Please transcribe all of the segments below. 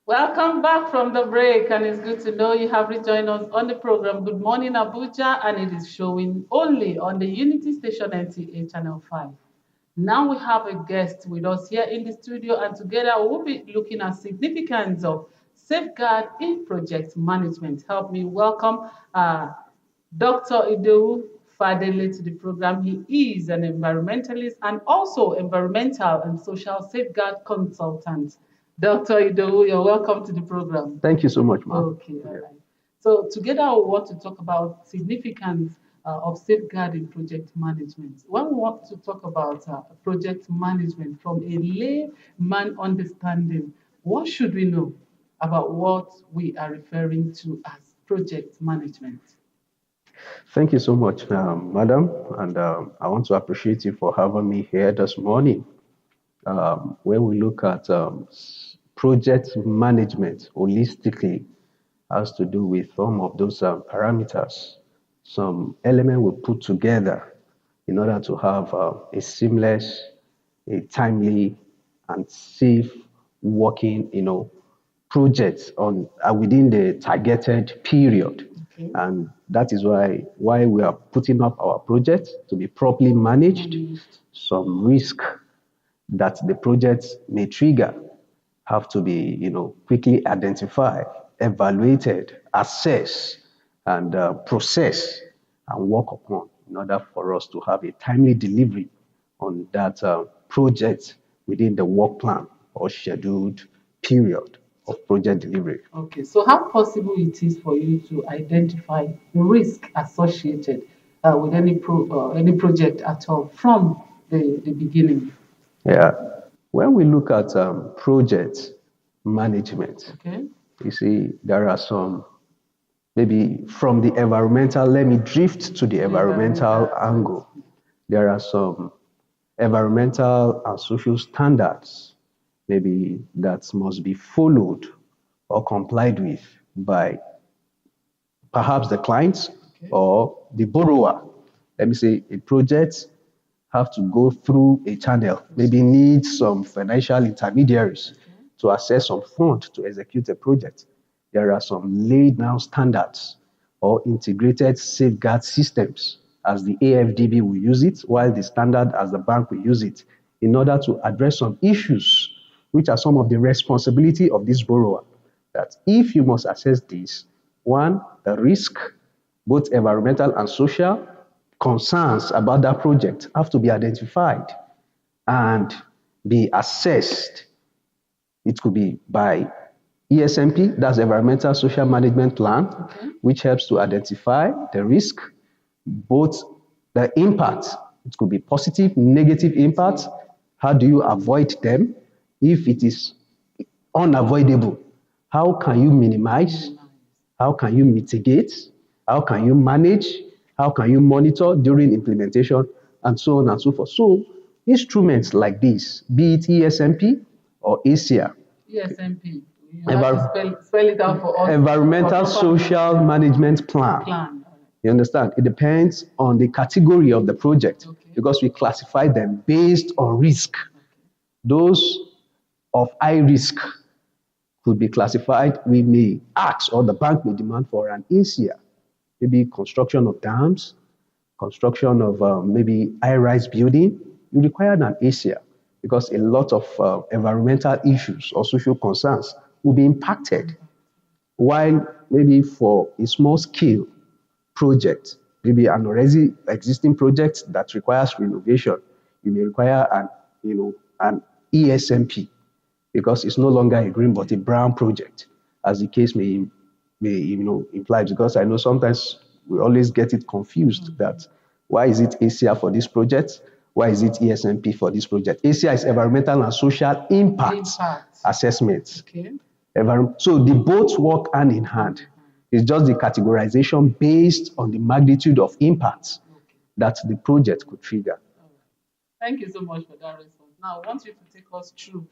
Welcome back from the break, and it's good to know you have rejoined us on the program. Good morning, Abuja, and it is showing only on the Unity Station NTA Channel 5. Now we have a guest with us here in the studio, and together we'll be looking at significance of safeguard in project management. Help me welcome Dr. Ideu Fadele to the program. He is an environmentalist and also environmental and social safeguard consultant. Dr. Ideu, you're welcome to the program. Thank you so much, ma'am. Okay, all right. So together we want to talk about significance of safeguarding project management. When we want to talk about project management from a layman understanding, what should we know about what we are referring to as project management? Thank you so much, madam. And I want to appreciate you for having me here this morning. When we look at project management holistically, has to do with some of those parameters, some element we put together in order to have a seamless, a timely, and safe working, projects on within the targeted period. Okay. And that is why we are putting up our project to be properly managed. Some risk that the project may trigger have to be, quickly identified, evaluated, assessed, and processed and work upon in order for us to have a timely delivery on that project within the work plan or scheduled period of project delivery. Okay, so how possible it is for you to identify the risk associated with any project at all from the beginning? Yeah. When we look at project management, Okay. you see there are some, maybe from the environmental, let me drift to the environmental angle. There are some environmental and social standards, maybe that must be followed or complied with by perhaps the clients Okay. or the borrower. Let me say a project have to go through a channel, maybe need some financial intermediaries to access some fund to execute a project. There are some laid down standards or integrated safeguard systems as the AFDB will use it, while the standard as the bank will use it in order to address some issues, which are some of the responsibility of this borrower. That if you must assess this, one, the risk, both environmental and social concerns about that project have to be identified and be assessed. It could be by ESMP, that's Environmental Social Management Plan, which helps to identify the risk, both the impact, it could be positive, negative impact. How do you avoid them? If it is unavoidable, how can you minimize? How can you mitigate? How can you manage? How can you monitor during implementation? And so on and so forth. So instruments like this, be it ESMP or ASEA, ESMP. You have to spell it out for us. Environmental Social Management Plan. You understand? It depends on the category of the project because we classify them based on risk. Those of high risk could be classified. We may ask, or the bank may demand for an ASEA, maybe construction of dams, construction of maybe high-rise building. You require an ASEA because a lot of environmental issues or social concerns will be impacted. While maybe for a small scale project, maybe an already existing project that requires renovation, you may require an ESMP because it's no longer a green but a brown project, as the case may imply. Because I know sometimes we always get it confused that why is it ACR for this project? Why is it ESMP for this project? ACR is environmental and social impact assessment. Okay. So they both work hand in hand. It's just the categorization based on the magnitude of impact that the project could trigger. Thank you so much for that response. Now, I want you to take us through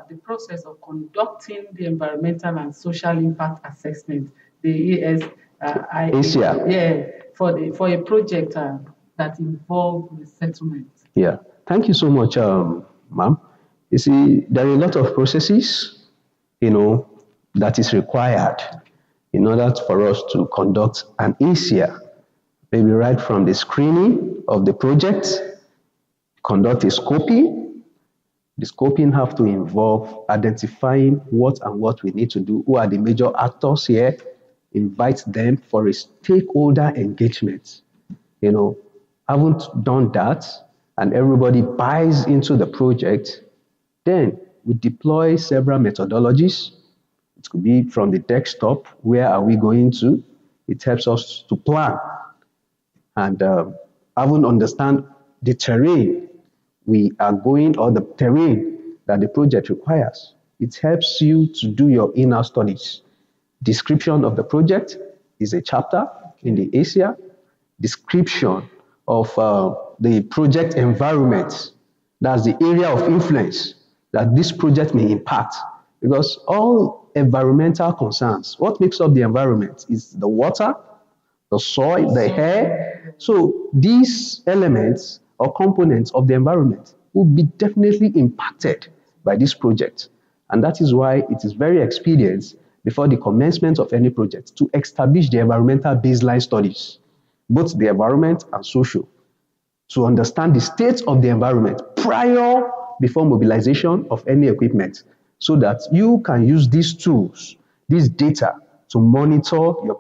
the process of conducting the environmental and social impact assessment, the ASEA. Yeah, for a project that involves resettlement. Yeah, thank you so much, ma'am. You see, there are a lot of processes, that is required in order for us to conduct an ACIA. Maybe right from the screening of the project, conduct a scoping. The scoping have to involve identifying what and what we need to do, who are the major actors here, invite them for a stakeholder engagement. You know, haven't done that and everybody buys into the project, then we deploy several methodologies. It could be from the desktop, where are we going to? It helps us to plan and having understand the terrain we are going or the terrain that the project requires. It helps you to do your inner studies. Description of the project is a chapter in the ASIA. Description of the project environment, that's the area of influence that this project may impact. Because all environmental concerns, what makes up the environment is the water, the soil, the air. So these elements or components of the environment will be definitely impacted by this project. And that is why it is very expedient before the commencement of any project to establish the environmental baseline studies, both the environment and social, to understand the state of the environment prior before mobilization of any equipment so that you can use these tools, this data to monitor your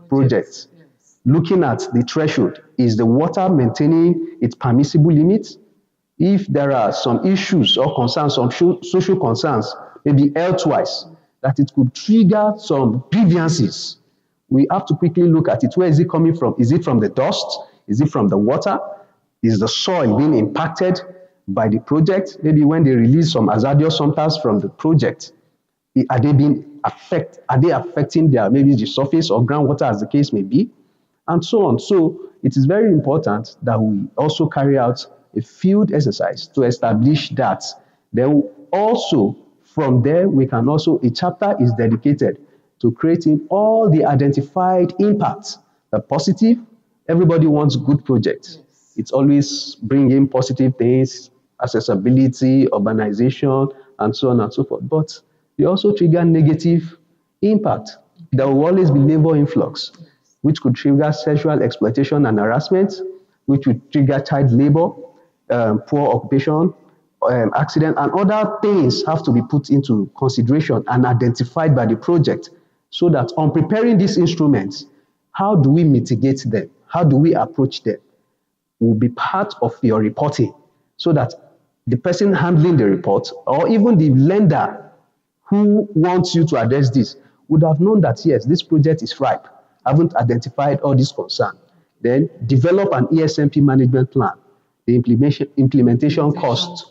projects. Yes. Looking at the threshold, is the water maintaining its permissible limits? If there are some issues or concerns, some social concerns, maybe health-wise, that it could trigger some grievances, we have to quickly look at it. Where is it coming from? Is it from the dust? Is it from the water? Is the soil being impacted by the project? Maybe when they release some hazardous substances from the project, are they being are they affecting their maybe the surface or groundwater as the case may be? And so on. So it is very important that we also carry out a field exercise to establish that. Then also from there we can also, a chapter is dedicated to creating all the identified impacts, the positive. Everybody wants good projects. Yes. It's always bringing positive things, accessibility, urbanization, and so on and so forth. But they also trigger negative impact. There will always be labor influx, which could trigger sexual exploitation and harassment, which would trigger child labor, poor occupation, accident, and other things have to be put into consideration and identified by the project so that on preparing these instruments, how do we mitigate them? How do we approach them? Will be part of your reporting so that the person handling the report or even the lender who wants you to address this would have known that yes, this project is ripe. Haven't identified all these concerns. Then develop an ESMP management plan, the implementation cost,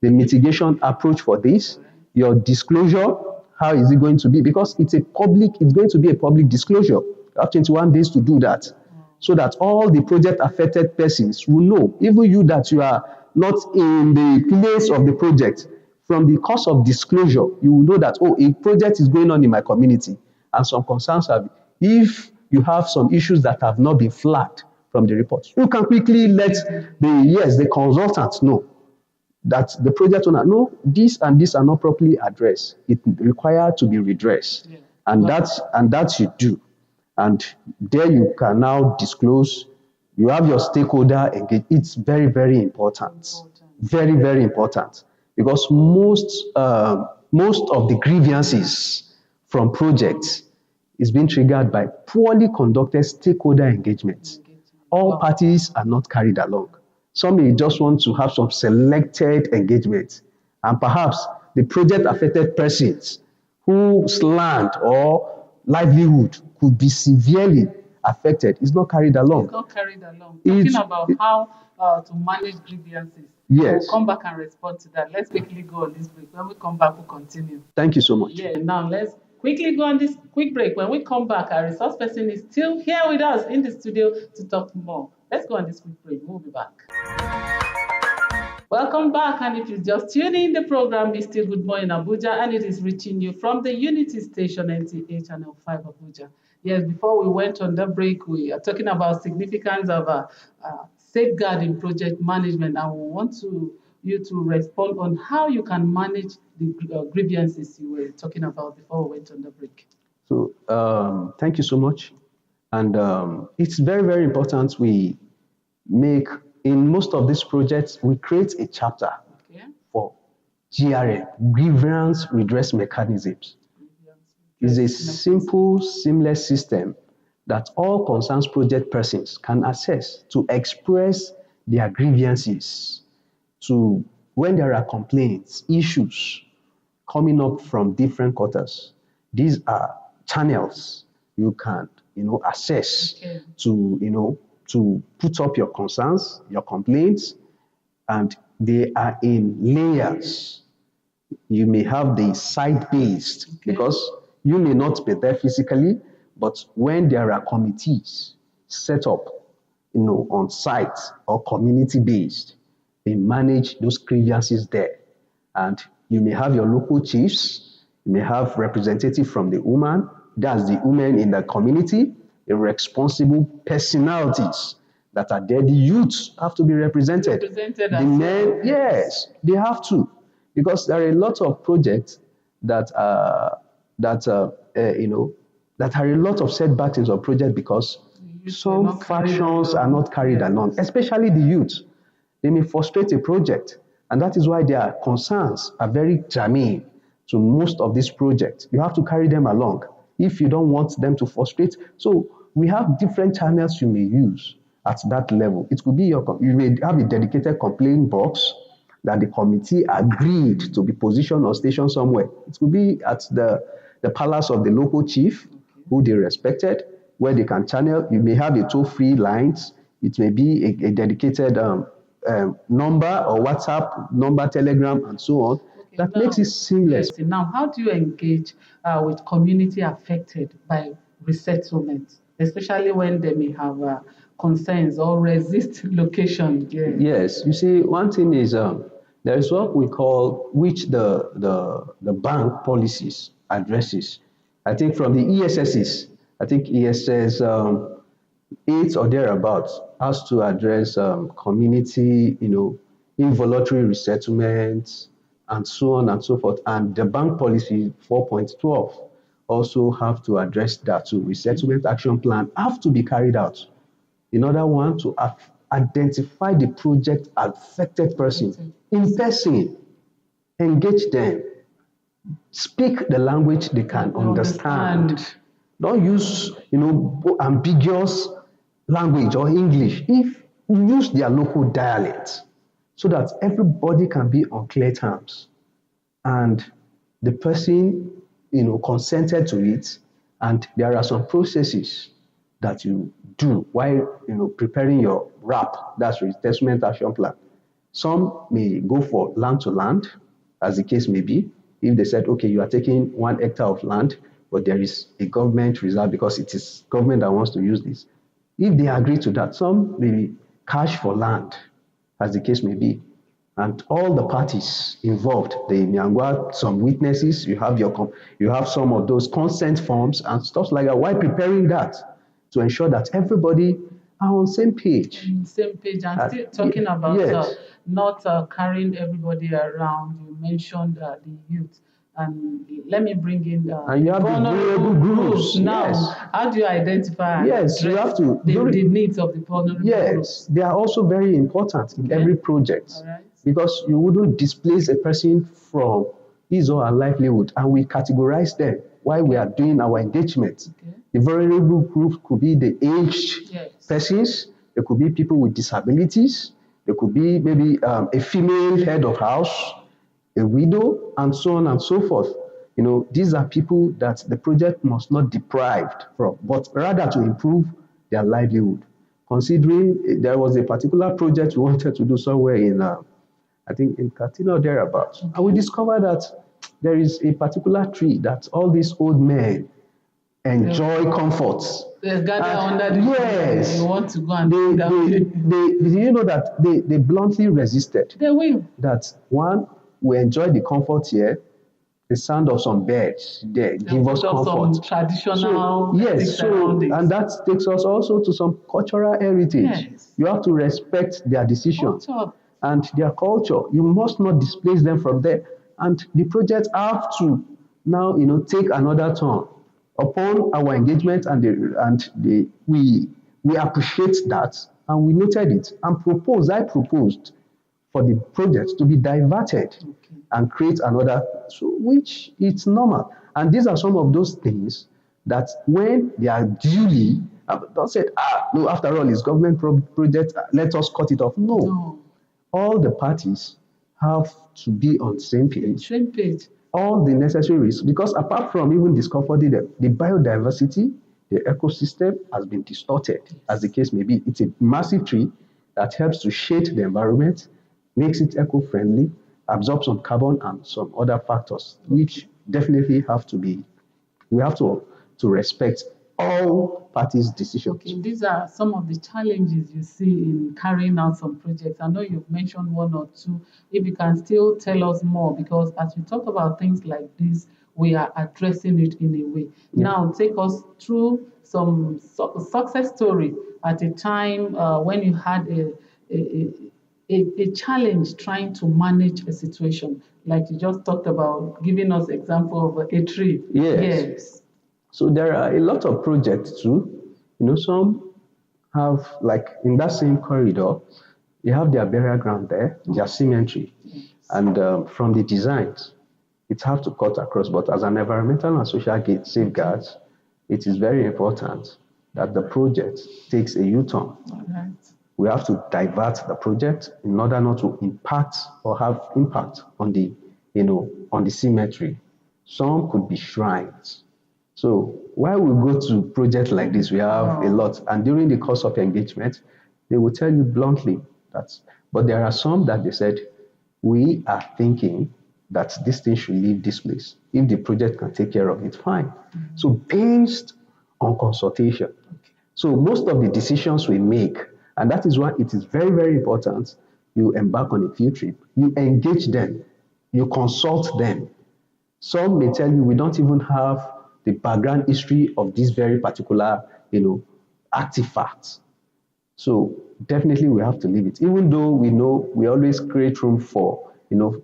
the mitigation approach for this, your disclosure, how is it going to be? Because it's going to be a public disclosure. You have 21 days to do that. So that all the project affected persons will know, even you that you are not in the place of the project, from the course of disclosure, you will know that, oh, a project is going on in my community and some concerns have, if you have some issues that have not been flagged from the report, you can quickly let the consultant know that the project owner, no, this and this are not properly addressed. It requires to be redressed. Yeah. And that you do. And there you can now disclose, you have your stakeholder engaged. It's very, very important. Very, very important. Because most of the grievances from projects is being triggered by poorly conducted stakeholder engagement. All parties are not carried along. Some may just want to have some selected engagement. And perhaps the project affected persons whose land or livelihood could be severely affected is not carried along. It's not carried along. Talking about how to manage grievances. Yes. We'll come back and respond to that. Let's quickly go on this break. When we come back, we'll continue. Thank you so much. Yeah, now let's quickly go on this quick break. When we come back, our resource person is still here with us in the studio to talk more. Let's go on this quick break. We'll be back. Welcome back, and if you just tune in, the program is still Good Morning Abuja, and it is reaching you from the Unity Station NTA Channel 5 Abuja. Yes, before we went on the break, we are talking about significance of safeguarding project management, and we want to, you to respond on how you can manage the grievances you were talking about before we went on the break. So thank you so much. And it's very, very important we make, in most of these projects, we create a chapter Okay. for GRM, grievance redress mechanisms. It's a simple, seamless system that all concerned project persons can access to express their grievances, to when there are complaints, issues coming up from different quarters. These are channels you can, access Okay. to, to put up your concerns, your complaints, and they are in layers. You may have the site-based Okay. because you may not be there physically, but when there are committees set up, on site or community-based, they manage those grievances there. And you may have your local chiefs, you may have representative from the woman, that's the women in the community, the responsible personalities that are there. The youths have to be represented. Represented The as men, well. yes, they have to, because there are a lot of projects that that are a lot of setbacks in some project because Youth were some not carried factions are along. not carried Yes. along, especially the youth. They may frustrate a project, and that is why their concerns are very germane to most of these projects. You have to carry them along if you don't want them to frustrate. So we have different channels you may use at that level. It could be you may have a dedicated complaint box that the committee agreed to be positioned or stationed somewhere. It could be at the palace of the local chief, who they respected, where they can channel. You may have a toll-free lines. It may be a dedicated number or WhatsApp number, Telegram, and so on. Okay, That now, makes it seamless. yes. Now, how do you engage with community affected by resettlement, especially when they may have concerns or resist location? Yes. Yes, you see, one thing is there is what we call, which the bank policies addresses. I think from the ESSs, I think ESS 8 or thereabouts has to address community, involuntary resettlement, and so on and so forth. And the bank policy 4.12 also have to address that too. Resettlement action plan have to be carried out. In order one to identify the project affected person in person, engage them, speak the language they can We understand. Don't use, ambiguous language or English. If you use their local dialect, so that everybody can be on clear terms, and the person, consented to it, and there are some processes that you do while, preparing your RAP, that's Resettlement Action Plan. Some may go for land to land, as the case may be. If they said, okay, you are taking 1 hectare of land, but there is a government reserve because it is government that wants to use this. If they agree to that, some may cash for land, as the case may be. And all the parties involved, they may have some witnesses, you have some of those consent forms and stuff like that. Why preparing that? To ensure that everybody are on the same page. Same page, and still talking about Yes. not carrying everybody around. You mentioned the youth, and let me bring in And you have the vulnerable groups. Now, Yes. how do you identify and Yes, you address have to. the needs of the vulnerable Yes, groups? they are also very important in Okay. every project, All right. because you wouldn't displace a person from his or her livelihood, and we categorize them while we are doing our engagement. Okay. The vulnerable group could be the aged Yes. persons, there could be people with disabilities, there could be maybe a female head of house, a widow, and so on and so forth. These are people that the project must not deprive from, but rather to improve their livelihood. Considering there was a particular project we wanted to do somewhere in, I think in Katina or thereabouts, and we discovered that there is a particular tree that all these old men enjoy comforts. They gather And under the tree. yes, You want to go and they, sit down. do you know that they bluntly resisted? They will. That one, we enjoy the comfort here, the sound of some birds there give us Put up some comfort. traditional Yes, things around it. and that takes us also to some cultural heritage. Yes. You have to respect their decision. Culture. and their culture. You must not displace them from there. And the project have to now, take another turn upon our engagement, we appreciate that, and we noted it and proposed. I proposed for the project to be diverted and create another, so which it's normal. And these are some of those things that when they are duly, don't say, no, after all, it's government project, let us cut it off. No, No. all the parties have to be on the same page, Same page. all the necessary risks, because apart from even discomforting them, the biodiversity, the ecosystem has been distorted, as the case may be. It's a massive tree that helps to shade the environment, makes it eco-friendly, absorbs some carbon and some other factors, which definitely have to be, we have to respect all parties' decisions. Okay, these are some of the challenges you see in carrying out some projects. I know you've mentioned one or two. If you can still tell us more, because as we talk about things like this, we are addressing it in a way. Now, take us through some success story at a time when you had a challenge trying to manage a situation, like you just talked about, giving us example of a tree. Yes. So there are a lot of projects too. Some have, like in that same corridor, they have their burial ground there, their cemetery, and from the designs, it have to cut across. But as an environmental and social safeguards, it is very important that the project takes a U-turn. All right. We have to divert the project in order not to impact or have impact on the cemetery. Some could be shrines. So while we go to projects like this, we have a lot. And during the course of engagement, they will tell you bluntly that, but there are some that they said, we are thinking that this thing should leave this place. If the project can take care of it, fine. So based on consultation. So most of the decisions we make, and that is why it is very, very important, you embark on a field trip, you engage them, you consult them. Some may tell you we don't even have the background history of this very particular, artifact. So definitely we have to leave it. Even though we know we always create room for,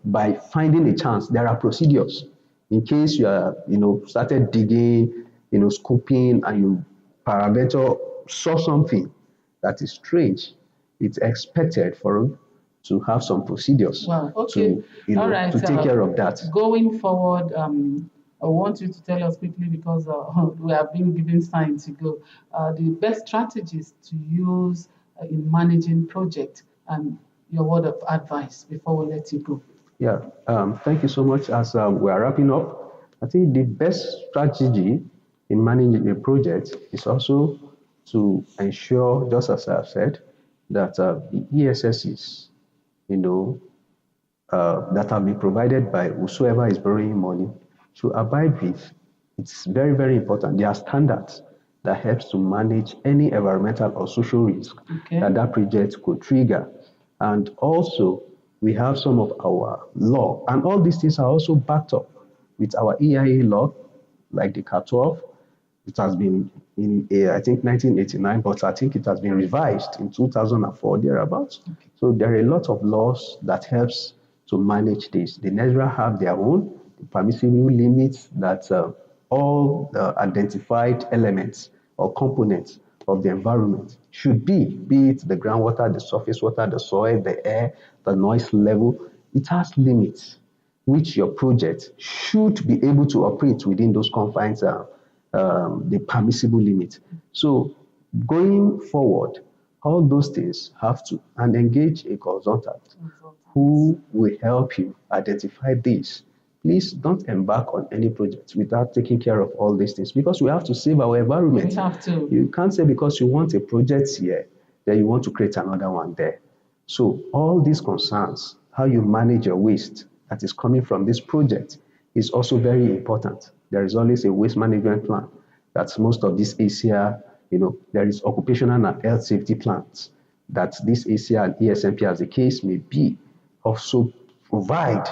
by finding a chance, there are procedures. In case you are, started digging, scoping, and you parameter saw something that is strange, it's expected for to have some procedures Wow. Okay. All right. to take care of that. Going forward, I want you to tell us quickly, because we have been given sign to go. The best strategies to use in managing project, and your word of advice before we let you go. Yeah, thank you so much. As we are wrapping up, I think the best strategy in managing a project is also to ensure, just as I've said, that the ESSs, that have been provided by whosoever is borrowing money should abide with. It's very, very important. There are standards that helps to manage any environmental or social risk that project could trigger. And also, we have some of our law, and all these things are also backed up with our EIA law, like the CAT 12. It has been in, I think, 1989, but I think it has been revised in 2004, thereabouts. So there are a lot of laws that helps to manage this. The NESRA have their own permissible limits that all identified elements or components of the environment should be it the groundwater, the surface water, the soil, the air, the noise level. It has limits which your project should be able to operate within those confines, the permissible limit. So going forward, all those things have to, and engage a consultant who will help you identify this. Please don't embark on any project without taking care of all these things, because we have to save our environment. We have to. You can't say because you want a project here, then you want to create another one there. So all these concerns, how you manage your waste that is coming from this project, is also very important. There is always a waste management plan. That's most of this ACR, there is occupational and health safety plans that this ACR and ESMP, as the case may be, also provide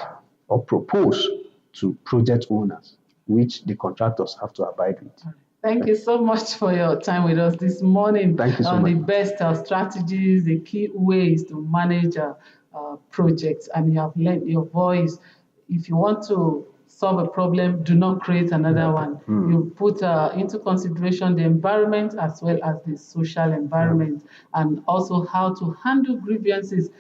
or propose to project owners, which the contractors have to abide with. Thank you so much for your time with us this morning. Thank you so on much. the best strategies, the key ways to manage projects and you have lent your voice. If you want to solve a problem, do not create another one. You put into consideration the environment as well as the social environment, and also how to handle grievances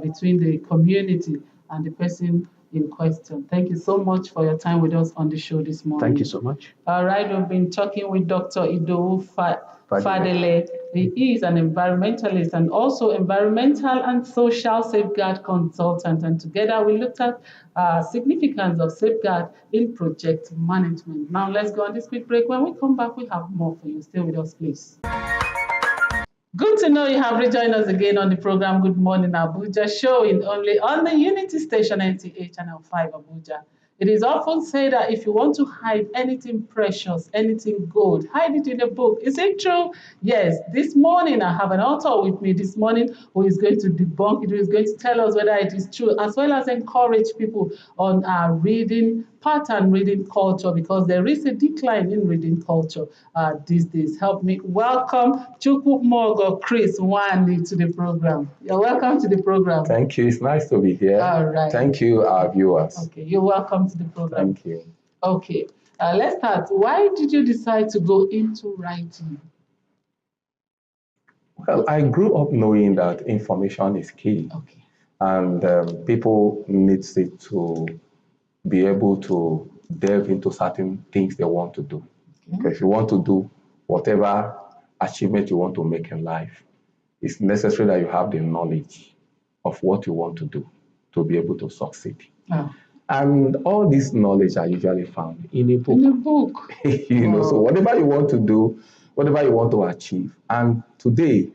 between the community and the person in question. Thank you so much for your time with us on the show this morning. Thank you so much. All right, we've been talking with Dr. Idowu Fadele. He is an environmentalist and also environmental and social safeguard consultant. And together we looked at significance of safeguard in project management. Now let's go on this quick break. When we come back, we have more for you. Stay with us, please. Good to know you have rejoined us again on the program Good Morning Abuja, showing only on the Unity Station NTA Channel 5 Abuja. It is often said that if you want to hide anything precious, anything gold, hide it in a book. Is it true? Yes. This morning, I have an author with me this morning who is going to debunk it, who is going to tell us whether it is true, as well as encourage people on our reading pattern, reading culture, because there is a decline in reading culture these days. Help me welcome Chukwu Mogo Chris Wani to the program. You're welcome to the program. Thank you. It's nice to be here. All right. Thank you, our viewers. Okay, you're welcome to the program. Thank you. Okay, let's start. Why did you decide to go into writing? Well, I grew up knowing that information is key. Okay. And people need it to be able to delve into certain things they want to do. Okay. Because if you want to do whatever achievement you want to make in life, it's necessary that you have the knowledge of what you want to do to be able to succeed. Oh. And all this knowledge are usually found in a book. In a book. You know, so whatever you want to do, whatever you want to achieve. And today,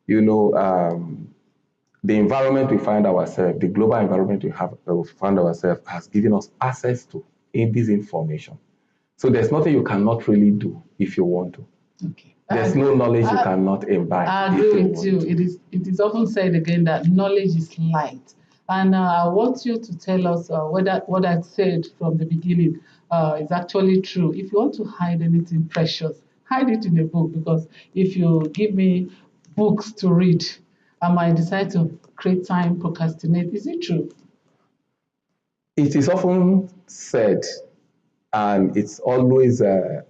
you know, the environment we find ourselves, the global environment we find ourselves has given us access to this information. So there's nothing you cannot really do if you want to. Okay. There's no knowledge you cannot imbibe. I agree with you. It is often said again that knowledge is light. And I want you to tell us whether what I said from the beginning is actually true. If you want to hide anything precious, hide it in a book, because if you give me books to read, I might decide to create time, procrastinate. Is it true? It is often said, and it's always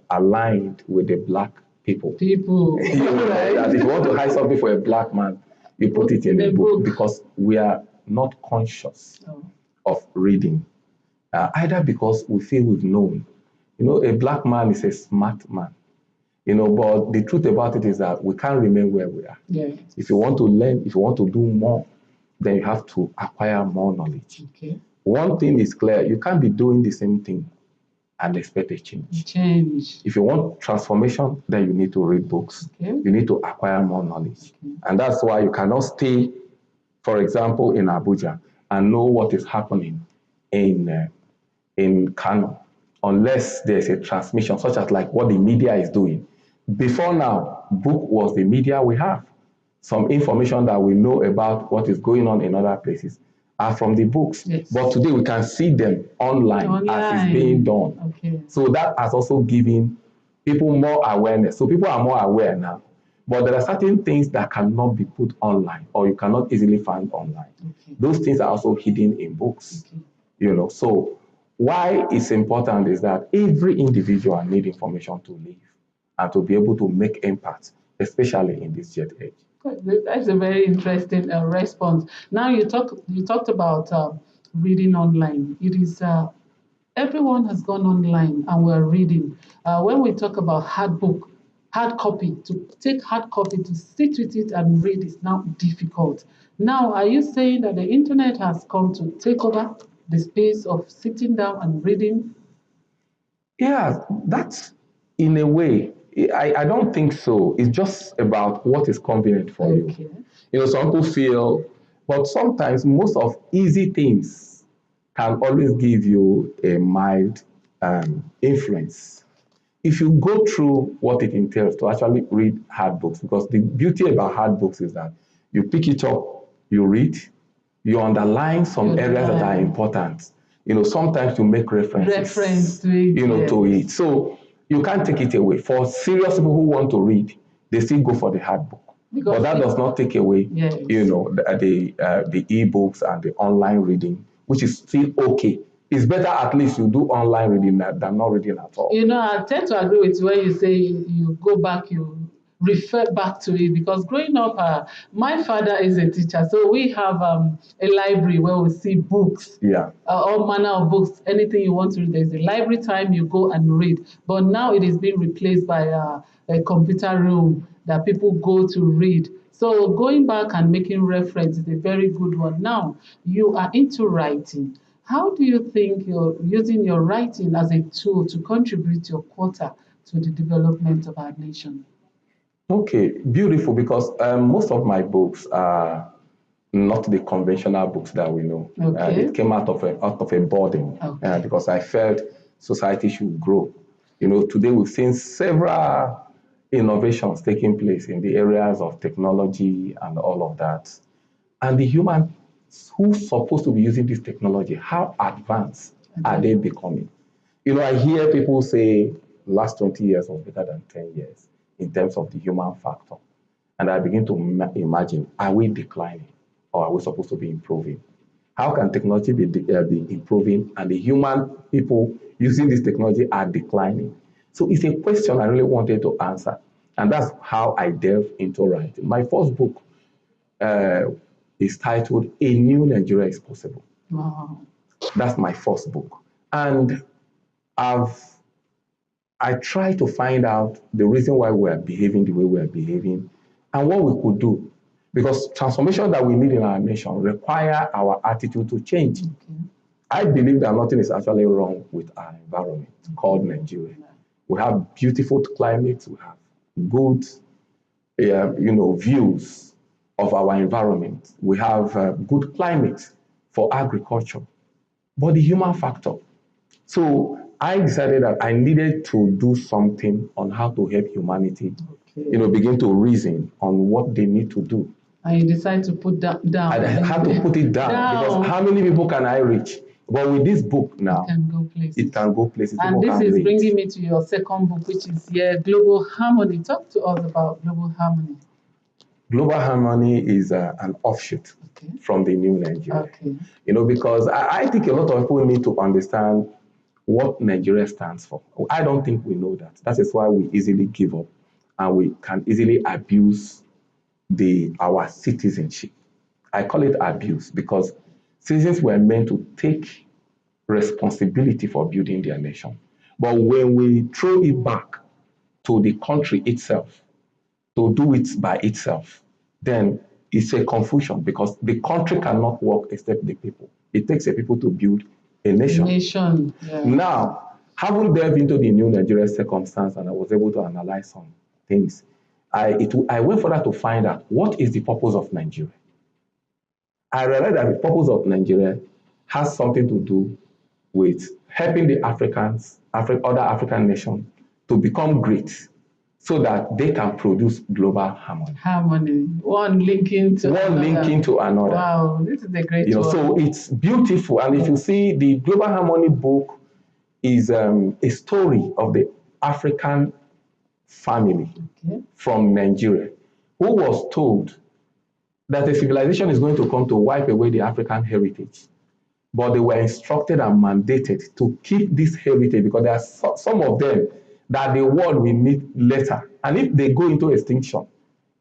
aligned with the black people. You know, that if you want to hide something for a black man, you put it in a book, because we are not conscious of reading, either because we feel we've known. You know, a black man is a smart man. You know, but the truth about it is that we can't remain where we are. Yeah. If you want to learn, if you want to do more, then you have to acquire more knowledge. Okay. One thing is clear, you can't be doing the same thing and expect a change. If you want transformation, then you need to read books. Okay. You need to acquire more knowledge. Okay. And that's why you cannot stay, for example, in Abuja and know what is happening in Kano, unless there's a transmission, such as like what the media is doing. Before now, book was the media we have. Some information that we know about what is going on in other places are from the books. Yes. But today we can see them online as it's being done. Okay. So that has also given people more awareness. So people are more aware now. But there are certain things that cannot be put online, or you cannot easily find online. Okay. Those things are also hidden in books. Okay. You know, so why it's important is that every individual needs information to live and to be able to make impact, especially in this jet age. That's a very interesting response. Now you talked about reading online. It is everyone has gone online and we're reading. When we talk about hard copy, to take hard copy, to sit with it and read is now difficult. Now, are you saying that the internet has come to take over the space of sitting down and reading? Yeah, that's in a way. I don't think so. It's just about what is convenient for you. You know, some people feel, but sometimes most of easy things can always give you a mild influence. If you go through what it entails to actually read hard books, because the beauty about hard books is that you pick it up, you read, you underline some areas that are important. You know, sometimes you make references to it, you know, to it. So you can't take it away. For serious people who want to read, they still go for the hard book. But that does not take away, yes, the e-books and the online reading, which is still okay. It's better at least you do online reading than not reading at all. I tend to agree with you when you say you go back, you refer back to it, because growing up, my father is a teacher, so we have a library where we see books, Yeah. all manner of books, anything you want to read. There's a library time, you go and read. But now it is being replaced by a computer room that people go to read. So going back and making reference is a very good one. Now, you are into writing. How do you think you're using your writing as a tool to contribute your quota to the development of our nation? Okay, beautiful, because most of my books are not the conventional books that we know. Okay. It came out of a burden, Okay. because I felt society should grow. Today we've seen several innovations taking place in the areas of technology and all of that. And the humans who's supposed to be using this technology, how advanced are they becoming? I hear people say last 20 years was better than 10 years in terms of the human factor. And I begin to imagine, are we declining or are we supposed to be improving? How can technology be improving and the human people using this technology are declining? So it's a question I really wanted to answer. And that's how I delve into writing. My first book is titled A New Nigeria is Possible. Wow. That's my first book. And I try to find out the reason why we are behaving the way we are behaving and what we could do. Because transformation that we need in our nation require our attitude to change. Okay. I believe that nothing is actually wrong with our environment called Nigeria. We have beautiful climates, we have good views of our environment. We have good climate for agriculture, but the human factor. So I decided that I needed to do something on how to help humanity, begin to reason on what they need to do. And you decide to put that down. I had to put it down because how many people can I reach? But with this book now, it can go places. And this is bringing me to your second book, which is Global Harmony. Talk to us about Global Harmony. Global Harmony is an offshoot from the New Nigeria. Okay. Because I think a lot of people need to understand what Nigeria stands for. I don't think we know that. That is why we easily give up and we can easily abuse our citizenship. I call it abuse because citizens were meant to take responsibility for building their nation. But when we throw it back to the country itself, to do it by itself, then it's a confusion because the country cannot work except the people. It takes the people to build a nation. Yeah. Now, having delved into the New Nigeria circumstance and I was able to analyze some things, I went further to find out what is the purpose of Nigeria. I realized that the purpose of Nigeria has something to do with helping the other African nations to become great so that they can produce global harmony. Harmony, one linking to another. Wow, this is a great one. So it's beautiful. And if you see, the Global Harmony book is a story of the African family from Nigeria who was told that a civilization is going to come to wipe away the African heritage. But they were instructed and mandated to keep this heritage because there are some of them that the world will need later. And if they go into extinction,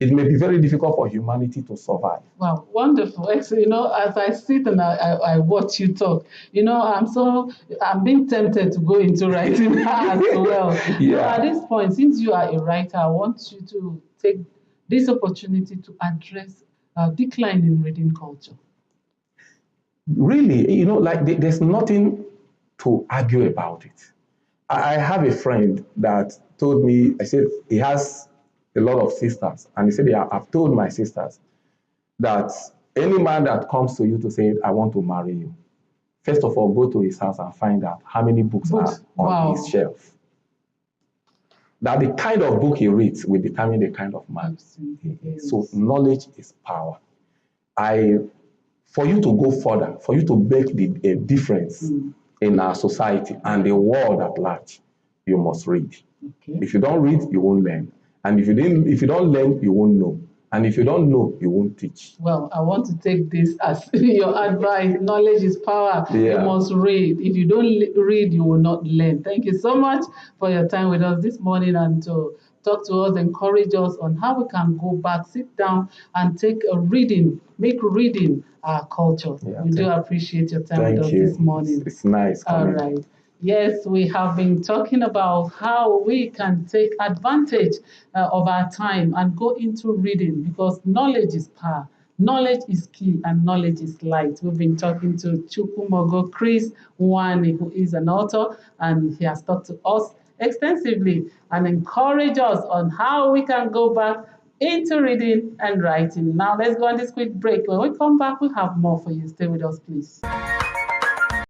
it may be very difficult for humanity to survive. Wow, wonderful. Actually, as I sit and I watch you talk, I'm being tempted to go into writing as well. Yeah. So at this point, since you are a writer, I want you to take this opportunity to address decline in reading culture. Really, there's nothing to argue about it. I have a friend that told me, I said, he has a lot of sisters. And he said, yeah, I've told my sisters that any man that comes to you to say, I want to marry you, first of all, go to his house and find out how many books are on his shelf. That the kind of book he reads will determine the kind of man he is. So knowledge is power. For you to go further, for you to make a difference in our society and the world at large, you must read. Okay. If you don't read, you won't learn. And if you don't learn, you won't know. And if you don't know, you won't teach. Well, I want to take this as your advice. Knowledge is power. You must read. If you don't read, you will not learn. Thank you so much for your time with us this morning and to talk to us, encourage us on how we can go back, sit down, and take a reading, make reading our culture. We do appreciate your time with us this morning. It's nice. All right. Yes, we have been talking about how we can take advantage of our time and go into reading because knowledge is power. Knowledge is key and knowledge is light. We've been talking to Chukwumogo Chris Nwani, who is an author, and he has talked to us extensively and encouraged us on how we can go back into reading and writing. Now let's go on this quick break. When we come back, we have more for you. Stay with us, please.